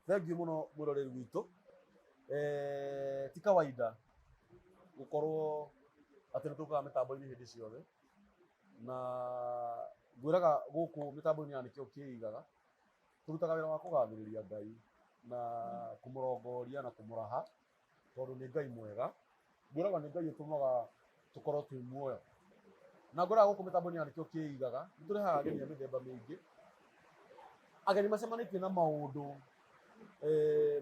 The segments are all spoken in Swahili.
Thengiũ mũno mwĩroreri witũ. Ti kawaida gũkorwo atĩ nĩtũkaga mĩtambo-inĩ hĩndĩ ciothe, na ngwĩraga gũkũ mĩtambo-inĩ ya nĩkĩo kĩigaga tũrutaga wĩra wa kũgathĩrĩria Ngai na kũmũrongoria na kũmũraha tondũ nĩ Ngai mwega. Ngwĩraga nĩ Ngai ũtũmaga tũkorwo twĩ muoyo, na ngwĩraga gũkũ mĩtambo-inĩ ya nĩkĩo kĩigaga nĩtũrehaga ageni a mĩthemba mĩingĩ, ageni macemanĩtie na maũndũ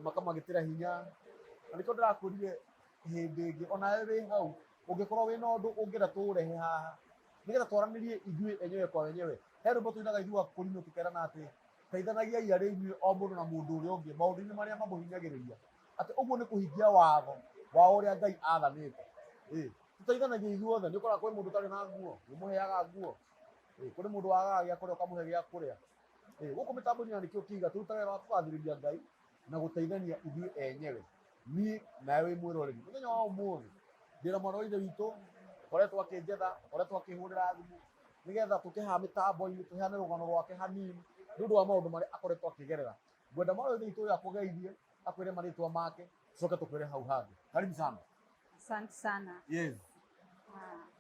makamagĩtĩra hinya. Na nĩkĩo ndĩrakwĩrire hĩndĩ ĩngĩ onawe wĩ hau ũngĩkorwo wĩna ũndũ ũngĩenda tũũrehe haha nĩgetha twaranĩrie ithuĩ enyewe kwa wenyewe. He rwĩmbo tũinaga ithuĩ Akũrinũ tũkerana atĩ teithanagiai arĩ inyuĩ o mũndũ na mũndũ ũrĩa ũngĩ maũndũ-inĩ marĩa mamũhinyagĩrĩria, atĩ ũguo nĩ kũhingia watho wa ũrĩa Ngai athanĩte. Tũteithanagie ithuothe. Nĩ ũkoraga kwĩ mũndũ ũtarĩ na nguo nĩũmũheaga nguo, kũrĩ mũndũ wagaga gĩa kũrĩa ũkamũhe gĩa kũrĩa. Gũkũ mĩtambo-inĩ ya nĩkĩo kĩiga tũrutaga wĩra wa kũgathĩrĩria Ngai na gũteithania ithuĩ enyewe, niĩ nawe wĩ mwĩroreri. Mũthenya wa ũmũthĩ ndĩna mwana wa ithe witũ ũkoretwo akĩnjetha, ũkoretwo akĩhũrĩra thimũ nĩgetha tũke haha mĩtambo-inĩ tũheane rũgano rwake hanini nĩ ũndũ wa maũndũ marĩa akoretwo akĩgerera. Ngwenda mwana wa ithe witũ ũyũ akũgeithie, akwĩre marĩtwa make, tũcoke tũkwĩre hau hangĩ. Karibu sana. Asante sana. Yes.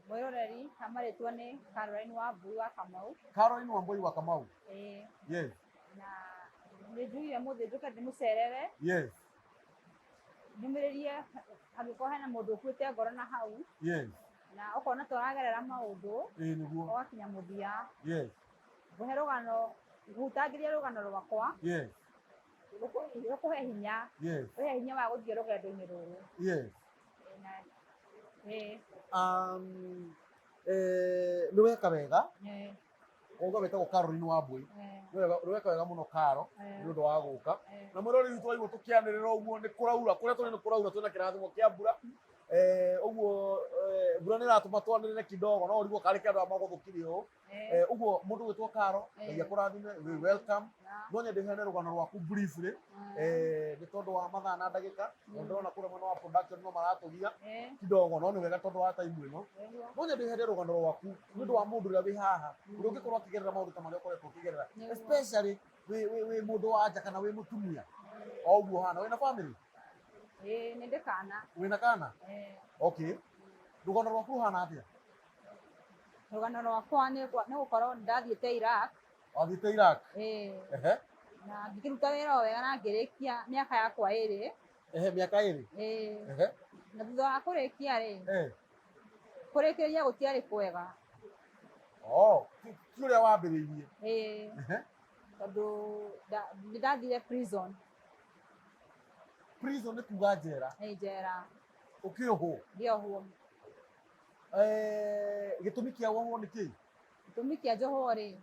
Mwĩroreri, marĩtwa nĩ Caroline Wambui wa Kamau. Caroline Wambui wa Kamau. Yes. Na nĩnjugire mũthĩ njũke ndĩmũcerere. Yes. Ndũmĩrĩrie angĩkorwo hena mũndũ ũkuĩte ngoro na hau. Yes. Na ũkona tũragerera maũndũ. Nĩguo. Ũgakinya mũthia. Yes. Ngũhe rũgano, ngũtangĩria rũgano rwakwa. Yes. Rũkũhe hinya. Yes. Rũhe hinya wa gũthiĩ rũgendo-inĩ rũrũ. Yes. Nĩ weka wega. Ũguo wĩtagwo Caroline Wambui. Nĩ weka wega mũno Caro nĩ ũndũ wa gũka. Na mwĩroreri witũ waigua tũkĩanĩrĩra ũguo nĩ kũraura, kũrĩa tũrĩ nĩ kũraura, twĩna kĩrathimo kĩa mbura. Ũguo mbura nĩ ĩratũma twanĩrĩre kidogo, no ũrigwo karĩ kĩandũ magũthũkire ũũ. Ũguo mũndũ wĩtwo Caro, Ngai akũrathime, we welcome. No nyende heane rũgano rwaku briefly nĩ tondũ wa mathaa na ndagĩka, na ndĩrona kũrĩa mwena wa production no maratũgia kidogo, no nĩ wega tondũ wa time ĩno. No nyende heane rũgano rwaku nĩ ũndũ wa mũndũ ũrĩa wĩ haha, ũrĩa ũngĩkorwo akĩgerera maũndũ ta marĩa ũkoretwo ũkĩgerera, especially wĩ mũndũ wa nja kana wĩ mũtumia o ũguo hana, wĩna family? Nĩ ndĩ kana. Wĩna kana? Okay. Rũgano rwaku rũhana atĩa? Rũgano rwakwa nĩ gũkorwo ndathiĩte Iraq. Wathiĩte Iraq? Na ngĩruta wĩra o wega na ngĩrĩkia mĩaka yakwa ĩrĩ. Mĩaka ĩrĩ? Na thutha wa kũrĩkia rĩ, kũrĩkĩrĩria gũtiarĩ kwega. Ti ũrĩa wambĩrĩirie? Tondũ nĩndathire prison. Prison nĩ kuga njera? Njera. Ũkĩohwo? Ngĩohwo. Gĩtũmi kĩa wohwo nĩ kĩĩ? Gĩtũmi kĩa njohwo rĩ,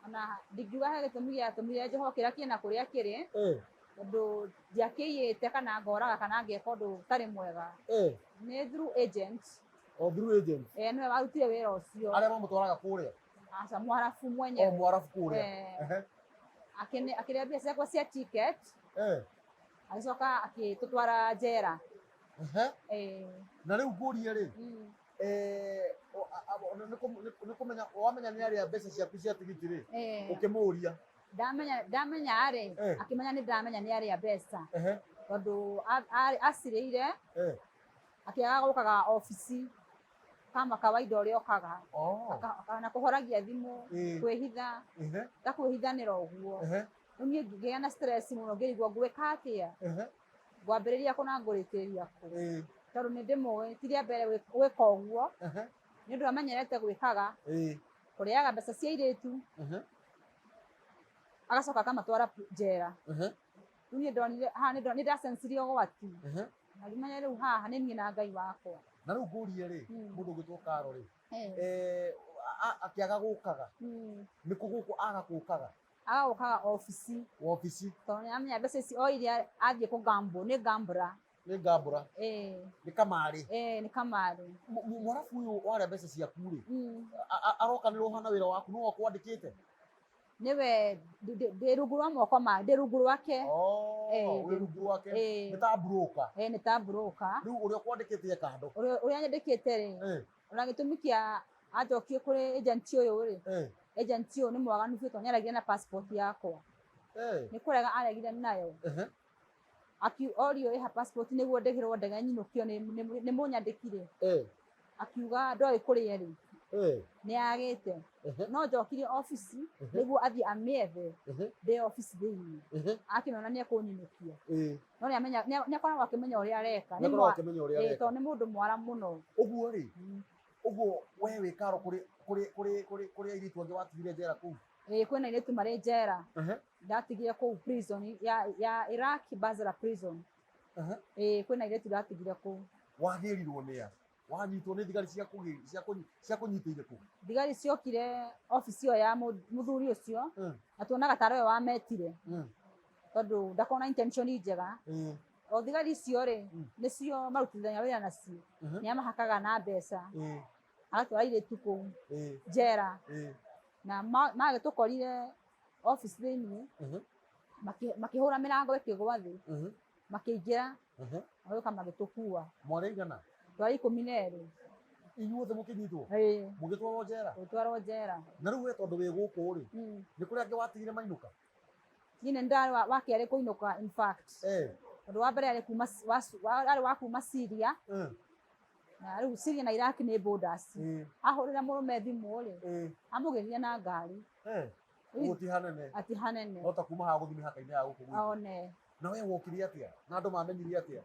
ona ndingiuga he gĩtũmi gĩatũmire njohwo kĩrĩa kĩna kũrĩa kĩrĩ, tondũ ndiakĩiyĩte kana ngoraga kana ngeka ũndũ ũtarĩ mwega. Nĩ through agent. Through agent? Nĩwe warutire wĩra ũcio. Arĩa mamũtwaraga kũrĩa? Aca, Mwarabu mwenyewe. Mwarabu kũrĩa. Akĩrĩa mbia ciakwa cia ticket, agĩcoka agĩtũtwara njera. Na rĩu ngũrie rĩ, nĩ kũmenya wamenya nĩ arĩa mbeca ciaku cia tigiti rĩ, ũkĩmũria? Ndamenya rĩ, akĩmenya nĩ ndamenya nĩ arĩa mbeca, tondũ acirĩire akĩaga gũkaga obici kama kawaida ũrĩa okaga, na kũhoragia thimũ, kwĩhitha, ta kwĩhithanĩra ũguo. Rĩu niĩ ngĩgĩa na stress mũno, ngĩrigwo ngwĩka atĩa, ngwambĩrĩria kũ na ngũrĩkĩrĩria kũ, tondũ nĩ ndĩmũĩ ti rĩa mbere gwĩka ũguo, nĩ ũndũ amenyerete gwĩkaga, kũrĩaga mbeca cia airĩtu, agacoka akamatwara njera. Rĩu niĩ ndonire haha nĩ ndacensirie ũgwati, na ngĩmenya rĩu haha nĩ niĩ na Ngai wakwa. Na rĩu ngũrie rĩ, mũndũ ũgĩtwo Caro rĩ, akĩaga gũkaga, nĩkũ gũkũ aga gũkaga? Aga gũkaga obici. Obici? Tondũ nĩamenya mbeca ici o iria athiĩ kũgambwo nĩ ngambũra. Nĩ ngambũra? Nĩ kamarĩ? Nĩ kamarĩ. Mwarabu ũyũ warĩa mbeca ciaku rĩ, aroka nĩ ũhana wĩra waku nĩwe ũkwandĩkĩte? Nĩwe ndĩ rungu rwa moko ma, ndĩ rungu rwake. Wĩ rungu rwake? Nĩ ta broker? Nĩ ta broker. Rĩu ũrĩa ũkwandĩkĩte eka handũ? Ũrĩa nyandĩkĩte rĩ, ona gĩtũmi kĩa anjokie kũrĩ agent ũyũ rĩ, agent ũyũ nĩ mwaganu biũ tondũ nĩaragia na passport yakwa. nĩ kũrega aregire nayo orio ĩha passport nĩguo ndĩhĩrwo ndege nyinũkio nĩ mũnyandĩkire akiuga ndoĩ kũrĩa rĩ nĩ agĩte no njokire ofici nĩguo athiĩ amĩethe ndĩ ofici thĩinĩ akĩmenya nĩ ekũnyinũkia no nĩ akoragwo akĩmenya ũrĩa areka tondũ nĩ mũndũ mwara mũno ũguo rĩ ũguo we wĩ Karo kũrĩ airĩtu angĩ watigire njera kũu kwĩna airĩtu marĩ njera ndatigire kũu prison ya Iraq Basra prison kwĩna airĩtu ndatigire kũu wagĩrirwo nĩa wanyitwo nĩ thigari cia kũnyitĩire kũ thigari ciokire ofici ĩyo ya mũthuri ũcio na tuonaga tarĩ we wametire tondũ ndakona intention njega o thigari icio rĩ nĩcio marutithania wĩra nacio nĩ amahakaga na mbeca agatwara airĩtu kũu njera na magĩtũkorire ofici thĩinĩ makĩhũra mĩrango ĩkĩgwa thĩ makĩingĩra magĩũka magĩtũkua mwarĩ igana twarĩ 12 inyuothe mũkĩnyitwo mũgĩtwarwo njera gũtwarwo njera na rĩu we tondũ wĩ gũkũ rĩ nĩ kũrĩ angĩ watigire mainũka niĩ nĩ ndarĩ wa kerĩ kũinũka in fact tondũ wa mbere arĩ wa kuma Syria na rĩu Syria na Iraq nĩ borders ahũrĩra mũrũme thimũ rĩ amũgĩrire na ngari ati hanene no ta kuma haha gũthiĩ mĩhaka-inĩ ya gũkũ one na we wokire atĩa na andũ mamenyire atĩa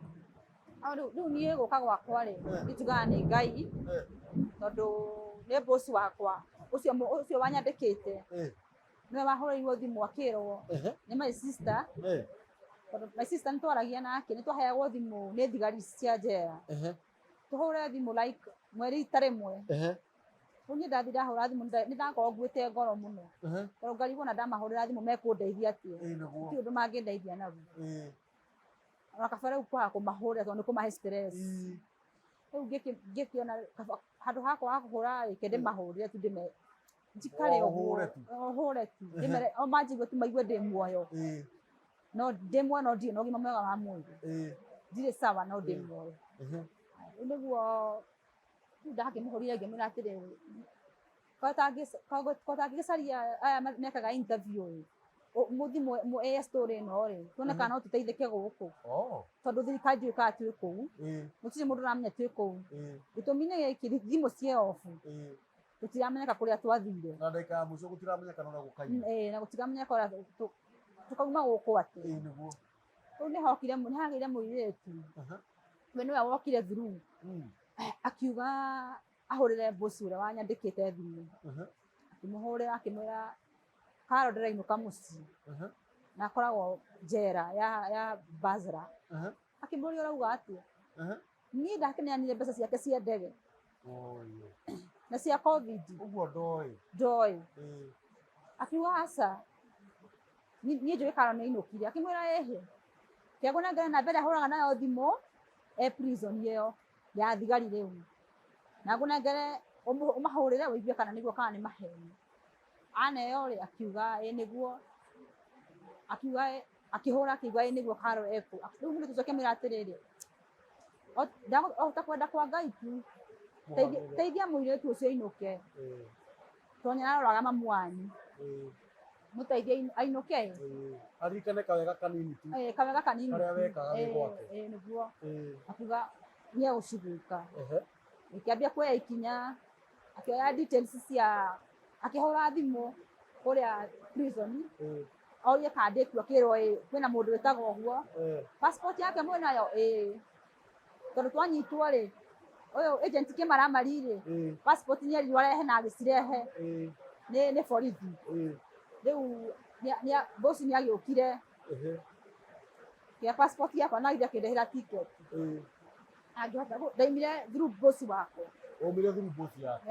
rĩu niĩ gũka gwakwa rĩ ngĩtugaga nĩ Ngai tondũ nĩ boss wakwa ũcio wanyandĩkĩte nĩwe wahũrĩirwo thimũ akĩrwo nĩ my sister tondũ my sister nĩtwaragia nake nĩtwaheagwo thimũ nĩ thigari cia njera tũhũre thimũ like mweri ta rĩmwe rĩu niĩ ndathi ndahũra thimũ nĩndakorwo nguĩte ngoro mũno tondũ ngarigwo na ndamahũrĩra thimũ mekũndeithia atĩa ti ũndũ mangĩndeithia naguo ona kaba rĩu kwaga kũmahũrĩra tondũ nĩ kũmahe stress rĩu ngĩkĩona handũ hakwa ha kũhũra rĩke ndĩmahũrĩre tu njikare ũguo hũre tu o manjigua tu maigue ndĩ muoyo no ndĩ muoyo no ndirĩ na ũgima mwega wa mwĩrĩ ndirĩ sawa no ndĩ muoyo rĩu nĩguo ndakĩmũhũrire ngĩmwĩra atĩrĩrĩ kotangĩgĩcaria aya mekaga interview rĩ mũthi mũe story ĩno rĩ tuone kana no tũteithĩke gũkũ tondũ thirikari ndĩũkaga twĩ kũu gũtirĩ mũndũ ũramenya twĩ kũu gĩtũmi nĩ gĩkĩ thimũ ciĩ off tũtiramenyeka kũrĩa twathire na ndagĩka ya mũico gũtiramenyekana ũrĩa gũkaire na gũtiramenyeka ũrĩa tũkauma gũkũ atĩ rĩu nĩ hagĩire mũirĩtu we nĩwe wokire through akiuga ahũrĩre boss ũrĩa wanyandĩkĩte thimũ akĩmũhũrĩra akĩmwĩra Karo ndĩrainũka mũciĩ na akoragwo njera ya Basra akĩmũria ũrauga atĩa niĩ ndakĩneanire mbeca ciake cia ndege na cia covid ũguo ndoĩ akiuga aca niĩ njũĩ Karo nĩ ainũkire akĩmwĩra ĩhĩ kĩaguo nengere na mbere ahũraga nayo thimũ prison ĩyo ya thigari rĩu na ngũnengere ũmahũrĩre wĩigue kana nĩguo kana nĩ maheni aneyo rĩ akiuga nĩguo akiuga akĩhũra akĩuga nĩguo Karo eko rĩu mũndũ tũcoke mwĩra atĩrĩrĩ ndahota kwenda kwa Ngai tu teithia mũirĩtu ũcio ainũke tondũ nĩaroraga mamu wanyu mũteithie ainũke aririkane kawega kanini tu kawega kanini karĩa wekaga nĩ gwake nĩguo akiuga nĩegũciguĩka ĩkĩambia kuoya ikinya akĩoya details cia akĩhũra thimũ kũrĩa prison orie kandi ĩkuo akĩrwo kwĩna mũndũ wĩtagwo ũguo passport yake mwĩnayo tondũ twanyitwo rĩ ũyũ agent Kĩmaramari rĩ passport nĩerirwo arehe na agĩcirehe nĩ borithi rĩu boss nĩagĩũkire kĩa passport yakwa na akĩndehera ticket ndaimire through boss wakwa omire through boss yake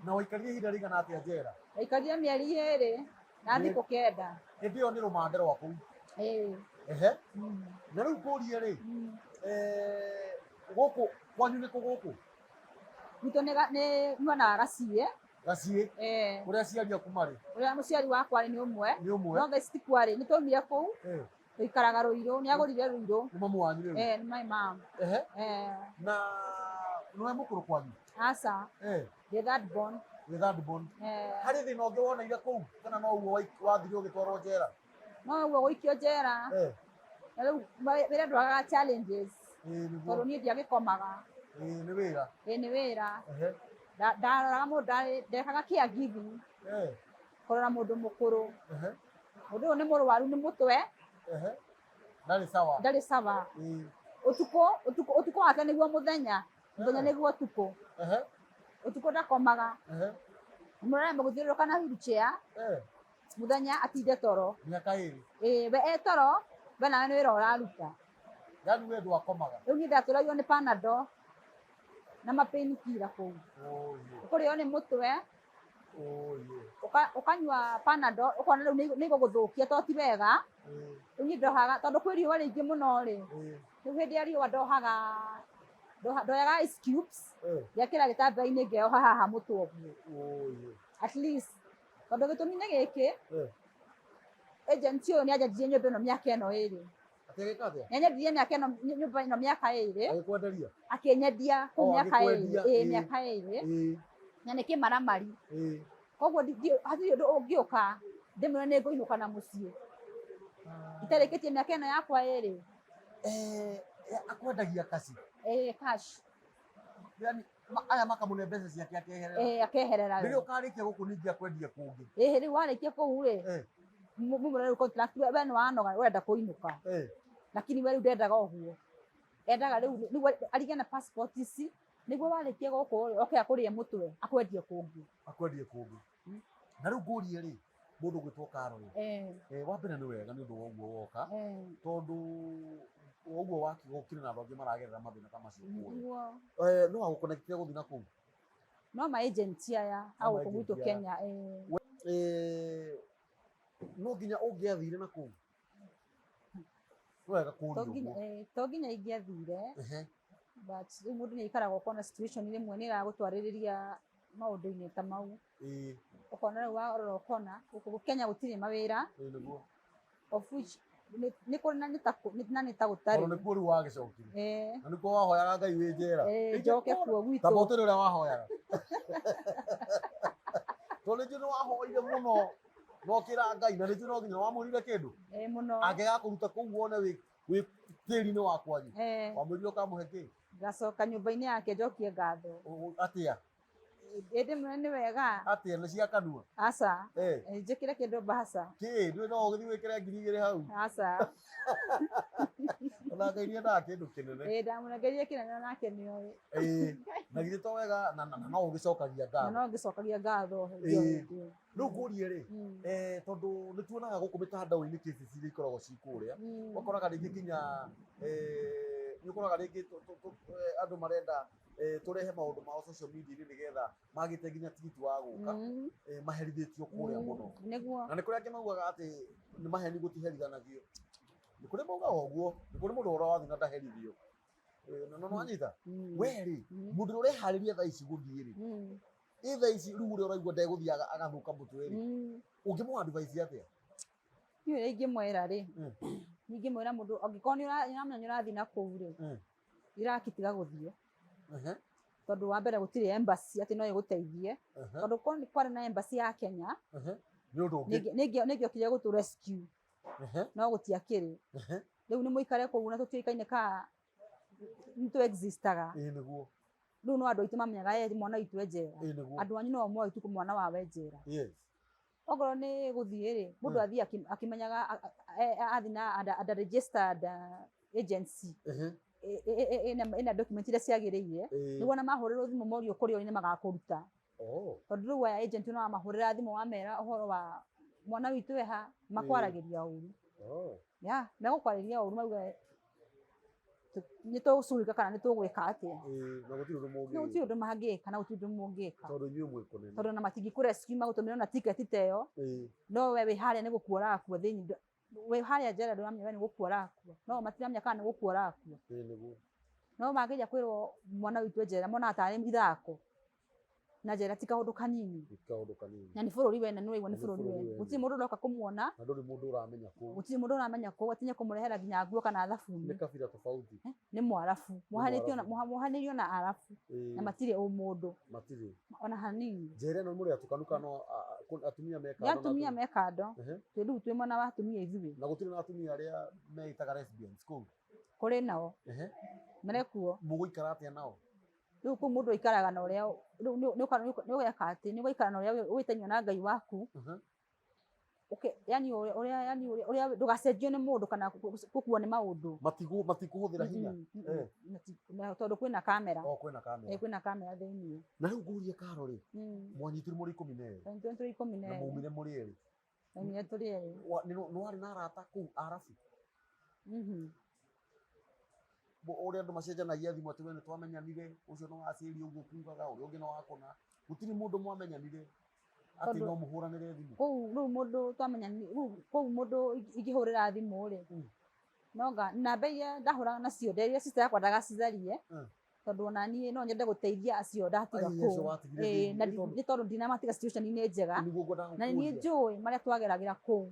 na waikarire ihinda rĩigana atĩa njera waikarire mĩeri 2 na thikũ 9 hĩndĩ ĩyo nĩ rũmande rwa kũu na rĩu kũrie rĩ gũkũ kwanyu nĩ kũ gũkũ gwitũ nĩ mwena Gaciĩ kũrĩa aciari aku marĩ ũrĩa mũciari wakwa nĩ ũmwe no thaa ici tikwarĩ nĩ twaumire kũu tũikaraga Rũirũ nĩagũrire Rũirũ nĩ mamu wanyu rĩu nĩ my mom na nĩwe mũkũrũ kwanyu aca the third born harĩ thĩna ũngĩ woneire kũu kana no ũguo wathire ũgĩtwarwo njera no guo guikio njera na riu wira ndwagaga challenges tondũ niĩ ndiagĩkomaga nĩ wĩra nĩ wĩra ndaroraga mũndũ ndekaga caregiving kũrora mũndũ mũkũrũ mũndũ ũyũ nĩ mũrwaru nĩ mũtwe ndarĩ sawa ũtukũ wake nĩguo mũthenya nĩguo ũtukũ ũtukũ ndakomaga mũrarembe gũthiũrũrũka na wheelchair mũthenya atinde toro mĩaka ĩrĩ we toro we nawe nĩ wĩra ũraruta yani we ndwakomaga rĩu niĩ ndatũragio nĩ Panadol na mapainkiller kũu ũkũrĩo nĩ mũtwe ũkanyua Panadol ũkona rĩu nĩ igũgũthũkia to ti wega rĩu niĩ ndohaga tondũ kwĩ riũa rĩingĩ mũno rĩ rĩu hĩndĩ ya riũa ndoyaga ice cubes ngekĩra gĩtambaya-inĩ ngeoha haha mũtwe ũguo at least tondũ gĩtũmi-inĩ gĩkĩ agency ũyũ nĩ anyendirie nyũmba ĩno mĩaka ĩno ĩrĩ nĩanyendirie nyũmba ĩno mĩaka ĩrĩ akĩnyendia kũu mĩaka ĩrĩ na nĩ kĩmaramari koguo hatirĩ ũndũ ũngĩũka ndĩmwĩre nĩ ngũinũka na mũciĩ itarĩkĩtie mĩaka ĩno yakwa ĩrĩ akwendagia kaci cash yani aya makamũne mbeca ciake akeherera rĩrĩa ũkarĩkia gũkũ ningĩ akwendia kũngĩ rĩu warĩkia kũu rĩ mumũre contract we nĩ wanoga wenda kũinũka lakini we rĩu ndendaga ũguo endaga rĩu arige na passport ici nĩguo warĩkia gũkũ rĩ oke akũrĩe mũtwe akwendie kũngĩ na rĩu ngũrie rĩ mũndũ gwĩtwo Karol wa mbere nĩ wega nĩ ũndũ wa ũguo woka tondũ ũguo wakiuga gũkĩrĩ na andũ angĩ maragerera mathĩna ta macio kũrĩa no agũkonekitire gũthiĩ na kũu no ma agent aya a gũkũ gwitũ Kenya no nginya ũngĩathire na kũu wega kũũrio to nginya ingĩathire but rĩu mũndũ nĩ aikaraga ũkona situation rĩmwe nĩ ĩragũtwarĩrĩria maũndũ-inĩ ta mau ũkona rĩu warora ũkona gũkũ Kenya gũtirĩ mawĩra of which nĩ kũrĩ na nĩ ta gũtarĩ nĩkuo rĩu wagĩcokire na nĩkuo wahoyaga Ngai wĩ njera njoke kuo gwitũ tamba ũtĩrĩ ũrĩa wahoyaga tondũ nĩnjũĩ nĩ wahoire mũno nokĩra Ngai na nĩnjũĩ no nginya wamwĩrire kĩndũ angĩgakũruta kũu wone wĩ tĩri-inĩ wa kwanyu wamwĩrire ũkamũhe kĩ ngacoka nyũmba-inĩ yake njokie ngatho atĩa ndĩmwĩre nĩ wega atĩa nĩ cia kanua aca njĩkĩre kĩndũ mbaca ndũĩ no ũgĩthiĩ wĩkĩre 2,000 hau aca ona Ngai nĩendaga kĩndũ kĩnene ndamũnengerie kĩnene nake nĩoĩ na githĩ to wega na no ũgĩcokagia ngatho rĩu ngũrie rĩ tondũ nĩ tuonaga gũkũ mĩtandao-inĩ cases iria ikoragwo ci kũrĩa ũkoraga rĩngĩ nginya nĩ ũkoraga rĩngĩ andũ marenda tũrehe maũndũ mao social media-inĩ nĩgetha magĩte nginya tigiti wa gũka maherithĩtio kũrĩa mũno na nĩ kũrĩ angĩ maugaga atĩ nĩ maheni gũtiherithanagio nĩ kũrĩ maugaga ũguo nĩ kũrĩ mũndũ ũrĩa wathiĩ na ndaherithio na wanyita we rĩ mũndũ ũrĩa ũreharĩria thaa ici gũthiĩ rĩ thaa ici rĩu ũrĩa ũraigua ndegũthiĩ agathũka mũtwe rĩ ũngĩmũ advice atĩa niĩ ũrĩa ingĩmwĩra rĩ ingĩmwĩra mũndũ angĩkorwo nĩ ũramenya nĩ ũrathiĩ na kũu rĩ irakitiga gũthiĩ tondũ wa mbere gũtirĩ embassy atĩ no ĩgũteithie tondũ kwarĩ na embassy ya Kenya nĩngĩokire gũtũ rescue no gũtiakĩrĩ rĩu nĩ mũikare kũu na tũtiũĩkaine ka nĩ existaga rĩu no andũ aitũ mamenyaga mwana witũ njera andũ anyu no moĩ tu mwana wawe njera okorwo nĩ gũthiĩ rĩ mũndũ athiĩ akĩmenyaga athiĩ na under registered agency ĩna document iria ciagĩrĩire nĩguo ona mahũrĩrwo thimũ morio kũrĩa nĩ magakũruta tondũ rĩu aya agent no wamahũrĩra thimũ wamera ũhoro wa mwana witũ eha makwaragĩria ũru megũkwarĩria ũru mauga nĩ tũgũcurika kana nĩ tũgwĩka atĩa na gũtirĩ ũndũ mangĩka na gũtirĩ ũndũ mũngĩka tondũ na matingĩkũrescue magũtũmĩra na ticket ĩyo no we wĩ harĩa nĩ gũkua ũrakua thĩinĩ wĩ harĩa njera ndũramenya we nĩ gũkua ũrakua no matiramenya kana nĩ gũkua ũrakua no mangĩria kwĩrwo mwana witũ njera monaga tarĩ ithako na njera ti kaũndũ kanini na nĩ bũrũri wene nĩ ũraigua nĩ bũrũri wene gũtirĩ mũndũ ũroka kũmuona na ndũrĩ mũndũ ũramenya kũu atinye kũmũrehera nginya nguo kana thabuni nĩ kabira tofauti nĩ mwarabu mohanĩrio na arabu na matirĩ ũmũndũ ona hanini njera ĩno mũrĩ atukanu kana atumia me Nĩ kando atumia me kando. Ehe. Rĩu twĩ mwena wa atumia ithuĩ. na gũtirĩ na atumia arĩa meitaga lesbians kũu Kũrĩ nao. ehe Marekuo. mũgũikara atĩa nao Rĩu kũu mũndũ aikaraga na ũrĩa nĩ ũgeka atĩ nĩ ũgaikara na ũrĩa wĩtainio na Ngai waku. Yani ũrĩa ndũgacenjio nĩ mũndũ kana gũkuo nĩ maũndũ. Matikũhũthĩra hinya. Tondũ kwĩna kamera. Kwĩna kamera. Kwĩna kamera thĩinĩ. Na rĩu ngũrie Karo rĩ, mwanyitirwo mũrĩ 12. Tũrĩ 12. Na maumire mũrĩ erĩ. Maumire tũrĩ erĩ. Nĩ warĩ na arata kũu Arabu. Ũrĩa andũ macenjanagia thimũ atĩ we nĩ twamenyanire, ũcio no acĩri ũguo kugaga, ũrĩa ũngĩ no wakona. Gũtirĩ mũndũ mwamenyanire atĩ no mũhũranĩre thimũ. Kũu rĩu mũndũ twamenyanire, kũu mũndũ ingĩhũrĩra thimũ rĩ, noga namba iria ndahũraga nacio iria sister yakwa ndagacicarie, tondũ ona niĩ no nyende gũteithia acio ndatiga kũu. Na nĩ tondũ ndinamatiga situation-inĩ njega, na niĩ njũĩ marĩa twageragĩra kũu.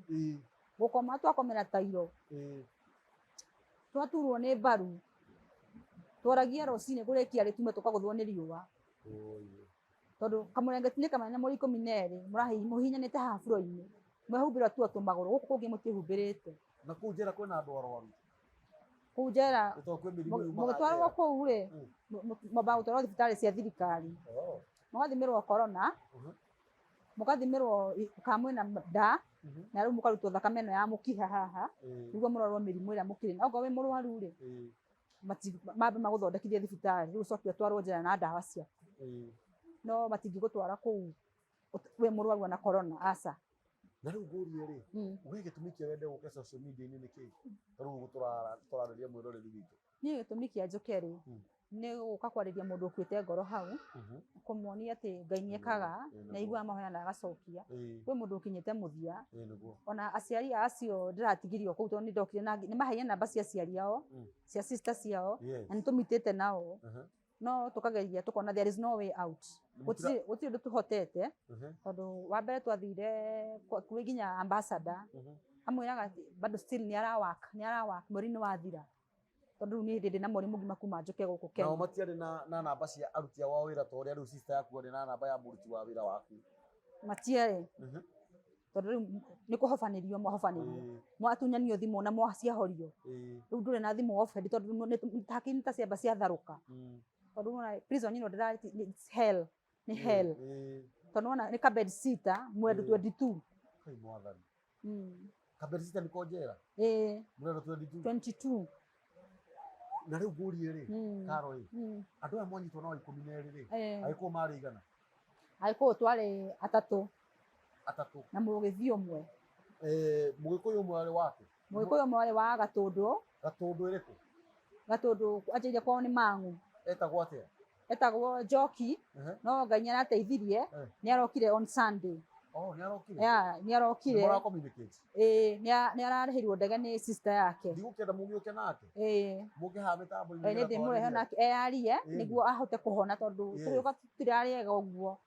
Gũkoma twakomera tairo, twaturwo nĩ mbaru, tworagia rũcinĩ kũrĩkia rĩtume tũkagũthwo nĩ riũa. Tondũ kamũrengetinĩ kamene mũrĩ 12 mũhinyanĩte haha bũrũri-inĩ, mwehumbĩrwo tu tũmagũrũ, gũkũ kũngĩ mũtiĩhumbĩrĩte. Na kũu njera kwĩna andũ arwaru. Kũu njera mũgĩtwarwo kũu rĩ, mwambaga gũtwarwo thibitarĩ cia thirikari, mũgathimĩrwo corona, mũgathimĩrwo kamwĩna nda, na rĩu mũkarutwo thakame ĩno ya mũkiha haha nĩguo mũrorwo mĩrimũ ĩrĩa mũkĩrĩ. Okorwo wĩ mũrwaru rĩ, mambe magũthondekithie thibitarĩ, rĩu ũcoke ũtwarwo njera na ndawa ciaku. No matingĩgũtwara kũu wĩ mũrwaru na corona, aca. Na rĩu ngũrie rĩ, we gĩtũmi kĩa wende gũka social media-inĩ nĩ kĩĩ? Rĩu tũrarĩria mwĩroreri witũ. Niĩ gĩtũmi kĩa njũke rĩ, nĩ gũka kwarĩria mũndũ ũkuĩte ngoro hau, kũmuonia atĩ Ngai nĩekaga na aiguaga mahoya na agacokia. Kwĩ mũndũ ũkinyĩte mũthia, ona aciari acio ndĩratigirio kũu tondũ nĩndokire na nĩmaheire namba cia aciari ao, cia sister ciao, na nĩtũmitĩte nao, no tũkageria tũkona there is no way out. Gũtirĩ ũndũ tũhotete, tondũ wa mbere twathire kwĩ nginya ambassador, amwĩraga bado still nĩ arawaka mweri nĩ wathira. Tondũ niĩ ndĩ na mũrimũ ngima kuma njũke gũkũ Kenya. Nao matiarĩ na namba cia aruti a wĩra ta ũrĩa rĩu sister yaku arĩ na namba ya mũruti wa wĩra waku. Matiarĩ. Tondũ rĩu nĩ kũhobanĩrio mwahobanĩrio. Mwatunyanio thimũ na mwaciahorio. Rĩu ndũrĩ na thimũ offered tondũ hakiri ta ciamba ciatharũka. Tondũ prison ĩno nĩ hell. Nĩ hell. Tondũ ona nĩ kabed sitter mweri 22. Kai mwathani. Kabed sitter nĩ konjera? Mweri 22. Na rĩu ngũrie rĩ, Karo rĩ, andũ aya mwanyitwo na 12 rĩ, agĩkorwo marĩ igana? Agĩkorwo twarĩ atatũ. Atatũ. Na mũgĩthi ũmwe. Mũgĩkũyũ ũmwe arĩ wake? Mũgĩkũyũ ũmwe arĩ wa Gatũndũ. Gatũndũ ĩrĩkũ? Gatũndũ anjĩire kwao nĩ Mang'u. Etagwo atĩa? Etagwo Njoki, no Ngai nĩarateithirie, nĩarokire on Sunday. Nĩarokire? Nĩarokire. Mũra communicate? Nĩararĩhirwo ndege nĩ sister yake. Ndigũkĩenda mũgĩũke nake? Mũngĩhaha mĩtambo-inĩ. Nĩndĩmũrehe nake eyarie nĩguo ahote kũhona tondũ tũrĩũka tũtirarĩega ũguo.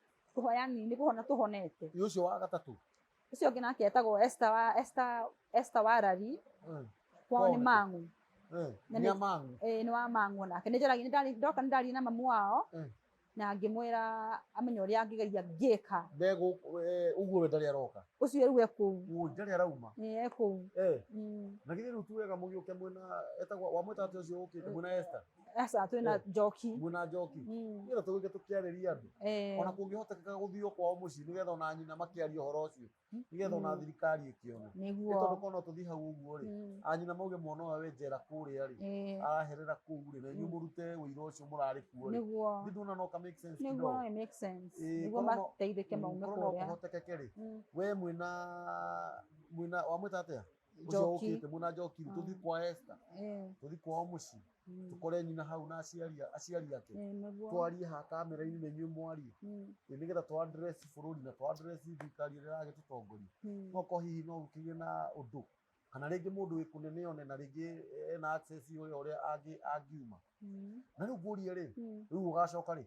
Yani nĩ kũhona tũhonete. Ũcio wa gatatũ? Ũcio ũngĩ nake etagwo Esther Warari, kwao nĩ Mang'u. Nĩ Mang'u? Nĩ wa Mang'u nake. Ndoka nĩndaria na mamu wao na ngĩmwĩra amenye ũrĩa angĩgeria ngĩka. Ũguo we ndarĩ aroka? Ũcio rĩu ekũu. Ndarĩ arauma? Ekũu. Na githĩ rĩu tuwega mũgĩũke mwĩna etagwo wamwĩta atĩ ũcio ũkĩte mwĩna Esther? Esther twĩna Njoki. Mwĩna Njoki? Nĩgetha tũgĩũke tũkĩarĩria andũ. Ona kũngĩhotekeka gũthiio kwao mũciĩ nĩgetha ona nyina makĩaria ũhoro ũcio. Nĩgetha ona thirikari ĩkĩone. Nĩguo. Nĩ tondũ korwo tũthiĩ hau ũguo rĩ, anyina mauge mwana ũyũ we njera kũrĩa rĩ, araherera kũu rĩ, na inyuĩ mũrute ũira ũcio mũrarĩ kuo rĩ. Nĩguo. Ndũna no ka make sense kidogo. Nĩguo no make sense. Nĩguo mateithĩke maume kũrĩa. Korwo no kũhotekeke rĩ, we mwĩna wamwĩta atĩa? Njoki. Ũcio ũkĩte mwĩna Njoki tũthiĩ kwa Esther. Tũthiĩ kwao mũciĩ. Tũkore nyina hau na aciari ake. Twarie ha kamera-inĩ na inyuĩ mwarie. Nĩgetha twa address bũrũri na twa address thirikari ĩrĩa ĩragĩtũtongoria. No ko hihi no gũkĩgĩe na ũndũ. Kana rĩngĩ mũndũ wĩ kũnene one na rĩngĩ ena access ũrĩa angiuma. Na rĩu ngũrie rĩ, rĩu ũgacoka rĩ?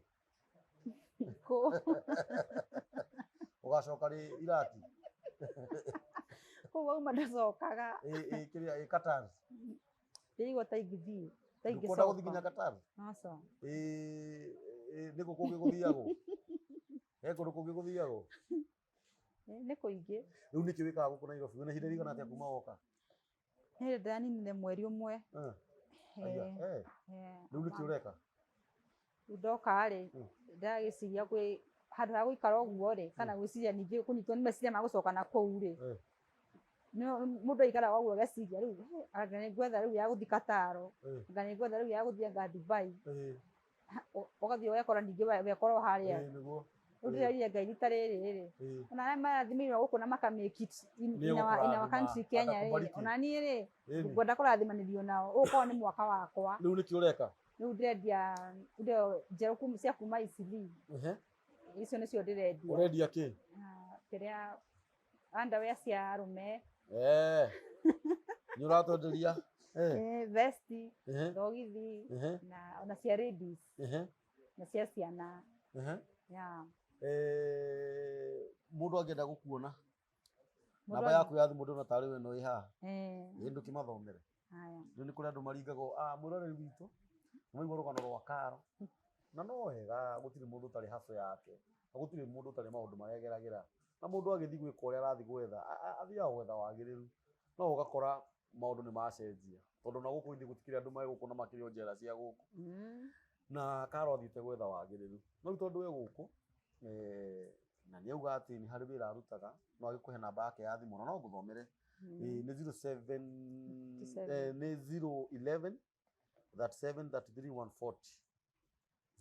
Ũgacoka rĩ Iraki? Kũu wauma ndacokaga. Kĩrĩa Qatar? Ndĩrigwo ta ingĩthiĩ. Ndũkwenda gũthiĩ nginya Qatar? Aca. Nĩ kũ kũngĩ gũthiagwo? He kũndũ kũngĩ gũthiagwo? nĩ kũingĩ. Rĩu nĩkĩ wĩkaga gũkũ Nairobi? Wĩna ihinda rĩigana atĩa kuma woka? Nĩ ndaninire mweri ũmwe. Rĩu nĩkĩ ũreka? Ndoka-rĩ ndagĩciria handũ ha gũikara ũguo-rĩ kana gwĩciria ningĩ kũnyitwo nĩ meciria ma gũcoka na kũu-rĩ, mũndũ aikaraga ũguo ageciria rĩu anga nĩngwetha rĩu ya gũthiĩ Kataro, anga nĩngwetha rĩu ya gũthiĩ anga Dubai, ũgathiĩ ũgekora ningĩ wekora o harĩa. Rĩu ndĩrerire Ngai rita rĩrĩ-rĩ, ona arĩa marathimĩirwo gũkũ na maka make it in our country Kenya-rĩ, ona niĩ-rĩ ngwenda kũrathimanĩrio nao, ũkorwo nĩ mwaka wakwa. Rĩu nĩkĩ ũreka? Rĩu ndĩrendia indo njerũ cia kuma Eastleigh. Icio nĩcio ndĩrendia. Ũrendia kĩ? Kĩrĩa underwear cia arũme. Nĩ ũratwenderia? Vesti, thogithi na ona cia ladies na cia ciana. Mũndũ angĩenda gũkuona namba yaku ya thimũ ndĩrona tarĩ we ĩno ĩ haha, ndũkĩmathomere. Rĩu nĩ kũrĩ andũ maringagwo mwĩroreri witũ nĩwaigua rũgano rwa Karo, na no wega, gũtirĩ mũndũ ũtarĩ hustle yake, na gũtirĩ mũndũ ũtarĩ maũndũ marĩa ageragĩra, na mũndũ agĩthiĩ gwĩka ũrĩa arathiĩ gwetha athiaga gwetha wagĩrĩru, no ũgakora maũndũ nĩ macenjia tondũ na gũkũ thĩ gũtikĩrĩ andũ marĩ gũkũ na makĩrĩ o njera cia gũkũ, na Karo athiĩte gwetha wagĩrĩru. No tondũ we gũkũ na nĩ auga atĩ nĩ harĩ wĩra arutaga, no agĩkũhe namba yake ya thimũ, no ngũthomere nĩ 011 37 33 140,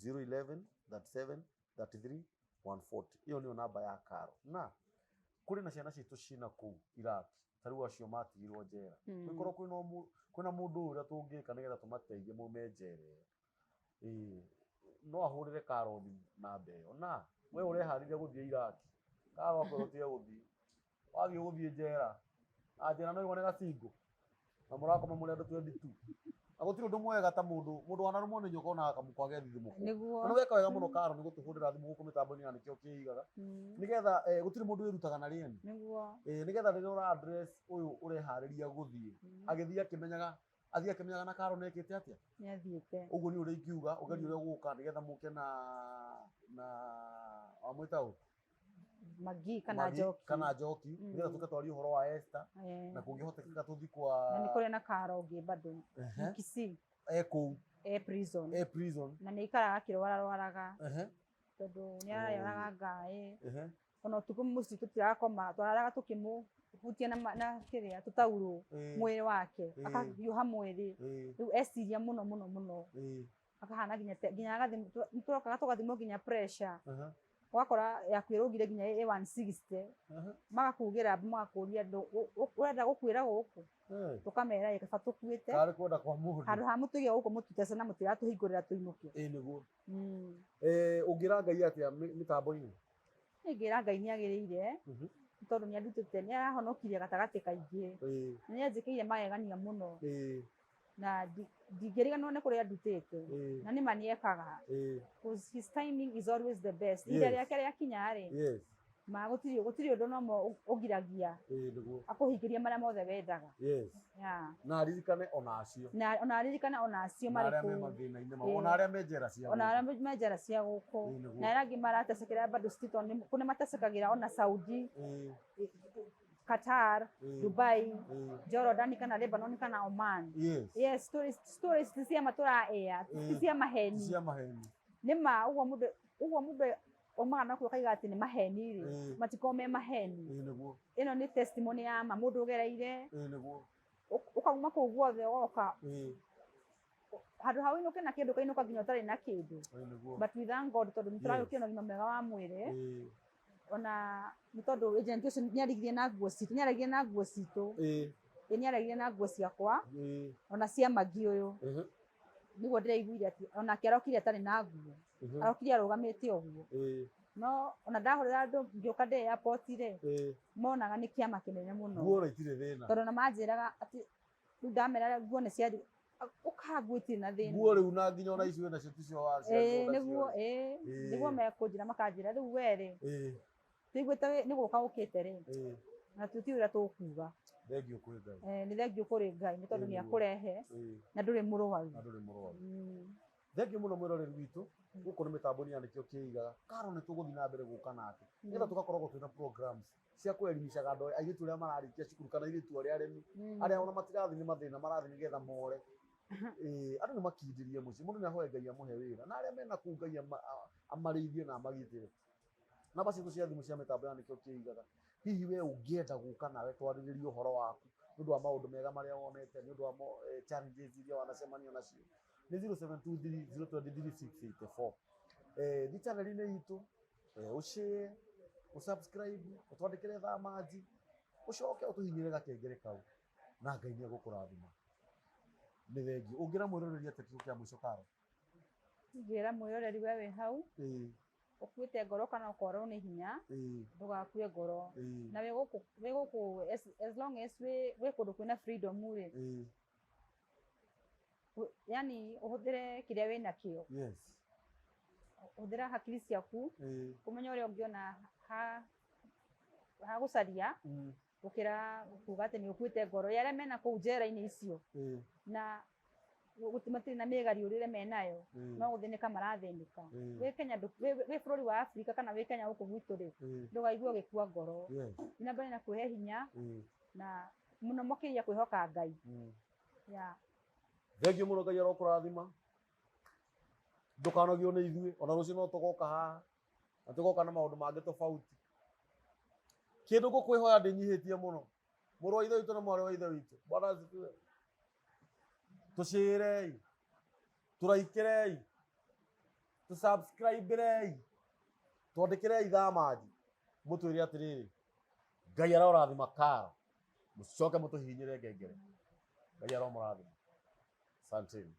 011 37 33 140. Iyo nĩyo namba ya Karo. Na kũrĩ na ciana citũ ciĩna kũu Iraki, tarĩu acio matigirwo njera, gũkorwo kwĩna mũndũ ũrĩa tũngĩka nĩgetha tũmateithie maume njera ĩyo, no ahũrĩre Karo thimũ namba ĩyo, na we ũreharĩria gũthiĩ Iraki, Karo akwĩra ũtige gũthiĩ, wathiĩ gũthiĩ njera, na njera no ĩgũe nĩ gacingo na mũrakoma mũrĩ andũ 22, na gũtirĩ ũndũ mwega ta mũndũ wanarũmwo nĩ nyoka onaga kamũkwa gethithimũko. Nĩ weka wega mũno Karo nĩ gũtũhũrĩra thimũ gũkũ mĩtambo-inĩ na nĩkĩo kĩigaga, nĩgetha gũtirĩ mũndũ wĩrutaga na rĩeni, nĩgetha rĩrĩa ũra address ũyũ ũreharĩria gũthiĩ, agĩthiĩ akĩmenyaga na Karo nekĩte atĩa, nĩathiĩte. Ũguo nĩ ũrĩa ingiuga ũgerie ũrĩa ũgũka nĩgetha mũke na wamwĩta ũ Magi kana Njoki, nĩgetha tũke twarie ũhoro wa Esther, na kũngĩhotekeka tũthiĩ kwa, na nĩ kũrĩ na Karo ũngĩ bado Kisii kũu prison, na nĩ ikaraga akĩrwararwaraga tondũ nĩ ararwaraga ngaĩ, ona ũtukũ mũciĩ tũtirakoma, twararaga tũkĩmũhutia na kĩrĩa tũtaurũ mwĩrĩ wake, akahiũha mwĩrĩ, rĩu eciria mũno mũno mũno, akahana nginya nĩtũrokaga tũgathimwo nginya pressure, ũgakora yaku ĩrũgire nginya 160, magakugĩra magakũria ũrenda gũkuĩra gũkũ, tũkamera kaba tũkuĩte handũ ha mũtũige gũkũ mũtutece na mũtiratũhingũrĩra tũinũke. Nĩguo ũngĩra Ngai atĩa mĩtambo-inĩ? Ingĩra Ngai nĩagĩrĩire tondũ nĩandutĩte, nĩarahonokirie gatagatĩ kaingĩ, nĩanjĩkĩire magegania mũno, na ndingĩriganĩrwo nĩ kũrĩa ndutĩte, na nĩma nĩekaga, his timing is always the best. Ihinda rĩake rĩakinya-rĩ, gũtirĩ ũndũ no ũgiragia akũhingĩrie marĩa mothe wendaga. Na aririkane ona acio marĩ kũu, ona arĩa me njera cia gũkũ, na arĩa angĩ maratecekera bado still kũrĩ matecekagĩra ona Saudi, Qatar, Dubai, Jordan kana Lebanon kana Oman. Yes, stories ti cia matũra air, ti cia maheni. Nĩma ũguo mũndũ omaga nakuo akaiga atĩ nĩ maheni-rĩ, matiko me maheni. Ĩno nĩ testimony ya ma, mũndũ ũgereire, ũkauma kũu guothe ũgoka handũ ha ũinũke na kĩndũ kainũka nginya ũtarĩ na kĩndũ, but we thank God tondũ nĩtũragĩũkio na ũgima mwega wa mwĩrĩ, ona nĩ tondũ agent ũcio nĩarigire na nguo citũ, nĩarigire na nguo ciakwa ona cia Magi ũyũ, nĩguo ndĩraiguire atĩ onake arokire atarĩ na nguo, arokire arũgamĩte ũguo, no ona ndahũrĩra andũ ngĩũka ndĩ airport-rĩ, monaga nĩ kĩama kĩnene mũno, tondũ ona manjĩraga atĩ rĩu ndamera nguo nĩ cia ũka nguo itirĩ na thĩna, nguo rĩu na nginya ona icio nacio ticio nĩguo mekũnjĩra makanjĩra rĩu we-rĩ tũiguĩte nĩ gũka ũkĩte-rĩ, na tũtiũĩ ũrĩa tũkuga. Nĩ thengiũ kũrĩ Ngai nĩ tondũ nĩakũrehe na ndũrĩ mũrwaru. Thengiũ mũno mwĩroreri witũ, guko nä mä tambo nä andä kä o kä igaga karo nä tå gå thiä na mbere gå ka nake nä getha tå gakoragwo twä na programs cia kwelimishaga andå airä tu arä a mararä kia cukuru kana airä tu arä a aremi arä a ona matirathiä nä mathä na marathiä nä getha more andå nä makindä rie må ciä må ndå nä ahoe Ngai amå he wä ra na arä a mena kå Ngai amarä ithie na amagä tä re namba citå cia thimå cia mä tambo ya nä kä o kä igaga hihi we å ngä enda gå ka nawe twarä rä rie å horo waku nä å ndå wa maå ndå mega marä a wonete nä å ndå wa challenges iria wanacemania nacio nä 0723023684 thi channel-inä itå å share å subscribe å twandä kä re thamaji å coke å tå hinyä re gakengere kau na Ngai nä egå kå rathima nä thengiå å ngä ra mwä roreria atä kä kä a må ico karo ngä mwä roreri we wä hau å kuä te ngoro kana ũkorwo nĩ hinya ndũgakue ngoro na wĩ gũkũ as long as wĩ kũndũ kwĩna freedom rĩ yani ũhũthĩre kĩrĩa wĩ nakĩo hũthĩra hakiri ciaku kũmenya ũrĩa ũngĩona ha gũcaria gũkĩra kuga atĩ nĩ ũkuĩte ngoro arĩa mena kũu njera-inĩ icio na matirĩ na mĩgariũrĩre menayo no gũthĩnĩka marathĩnĩka wĩ Kenya wĩ bũrũri wa Afrika kana wĩ Kenya gũkũ gwitũ rĩ ndũgaigue ũgĩkua ngoro na mbere na kwĩhe hinya na mũno makĩria kwĩhoka Ngai thengiũ mũno Ngai arokũrathima ndũkanogio nĩ ithuĩ ona rũciũ no tũgoka haha na tũgoka na maũndũ mangĩ tofauti kĩndũ ngũkwĩhoya ndĩnyihĩtie mũno mũrũ wa ithe witũ na mwarĩ wa ithe witũ Bwana asifiwe tũcĩrei tũraikĩrei tũsubscribe-rei twandĩkĩrei thamaji mũtwĩre atĩrĩrĩ Ngai arorathima Karo mũcoke mũtũhihinyĩre ngengere Ngai aromũrathima asanteni